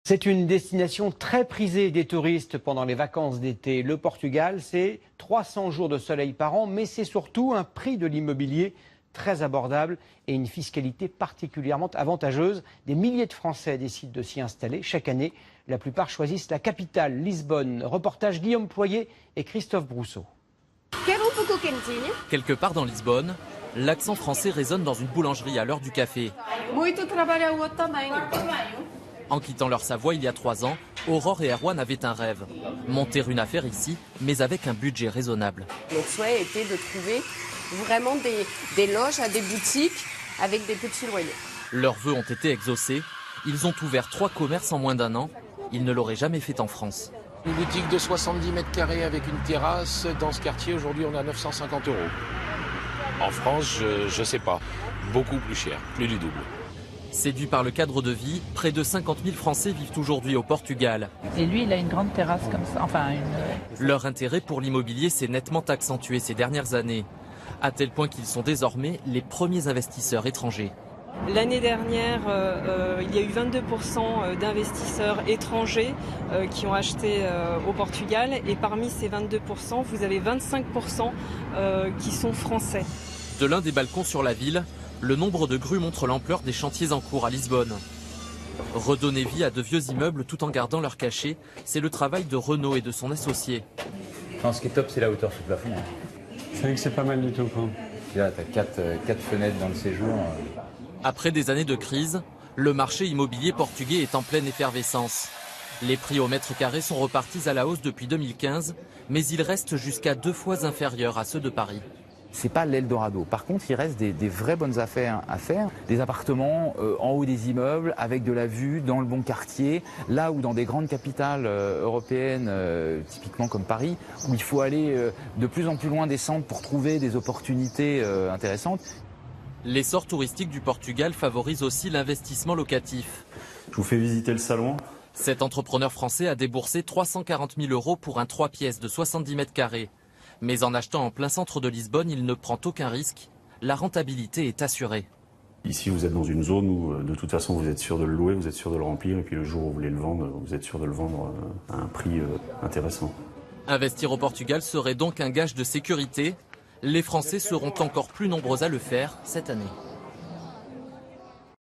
C'est une destination très prisée des touristes pendant les vacances d'été. Le Portugal, c'est 300 jours de soleil par an, mais c'est surtout un prix de l'immobilier très abordable et une fiscalité particulièrement avantageuse. Des milliers de Français décident de s'y installer chaque année. La plupart choisissent la capitale, Lisbonne. Reportage Guillaume Ployer et Christophe Brousseau. Quelque part dans Lisbonne, l'accent français résonne dans une boulangerie à l'heure du café. En quittant leur Savoie il y a 3 ans, Aurore et Erwan avaient un rêve. Monter une affaire ici, mais avec un budget raisonnable. Notre souhait était de trouver vraiment des loges à des boutiques avec des petits loyers. Leurs vœux ont été exaucés. Ils ont ouvert 3 commerces en moins d'1 an. Ils ne l'auraient jamais fait en France. Une boutique de 70 mètres carrés avec une terrasse, dans ce quartier, aujourd'hui, on a 950 €. En France, je sais pas. Beaucoup plus cher, plus du double. Séduits par le cadre de vie, près de 50 000 Français vivent aujourd'hui au Portugal. Et lui, il a une grande terrasse comme ça. Leur intérêt pour l'immobilier s'est nettement accentué ces dernières années, à tel point qu'ils sont désormais les premiers investisseurs étrangers. L'année dernière, il y a eu 22% d'investisseurs étrangers qui ont acheté au Portugal. Et parmi ces 22%, vous avez 25% qui sont français. De l'un des balcons sur la ville, le nombre de grues montre l'ampleur des chantiers en cours à Lisbonne. Redonner vie à de vieux immeubles tout en gardant leur cachet, c'est le travail de Renaud et de son associé. Non, ce qui est top, c'est la hauteur sous plafond. C'est vrai que c'est pas mal du tout, quoi. Là, tu as 4 fenêtres dans le séjour. Après des années de crise, le marché immobilier portugais est en pleine effervescence. Les prix au mètre carré sont repartis à la hausse depuis 2015, mais ils restent jusqu'à 2 fois inférieurs à ceux de Paris. C'est pas l'Eldorado. Par contre, il reste des vraies bonnes affaires à faire. Des appartements en haut des immeubles, avec de la vue, dans le bon quartier. Là où dans des grandes capitales européennes, typiquement comme Paris, où il faut aller de plus en plus loin des centres pour trouver des opportunités intéressantes. L'essor touristique du Portugal favorise aussi l'investissement locatif. Je vous fais visiter le salon. Cet entrepreneur français a déboursé 340 000 € pour un 3 pièces de 70 mètres carrés. Mais en achetant en plein centre de Lisbonne, il ne prend aucun risque. La rentabilité est assurée. Ici, vous êtes dans une zone où, de toute façon, vous êtes sûr de le louer, vous êtes sûr de le remplir, et puis le jour où vous voulez le vendre, vous êtes sûr de le vendre à un prix intéressant. Investir au Portugal serait donc un gage de sécurité. Les Français seront encore plus nombreux à le faire cette année.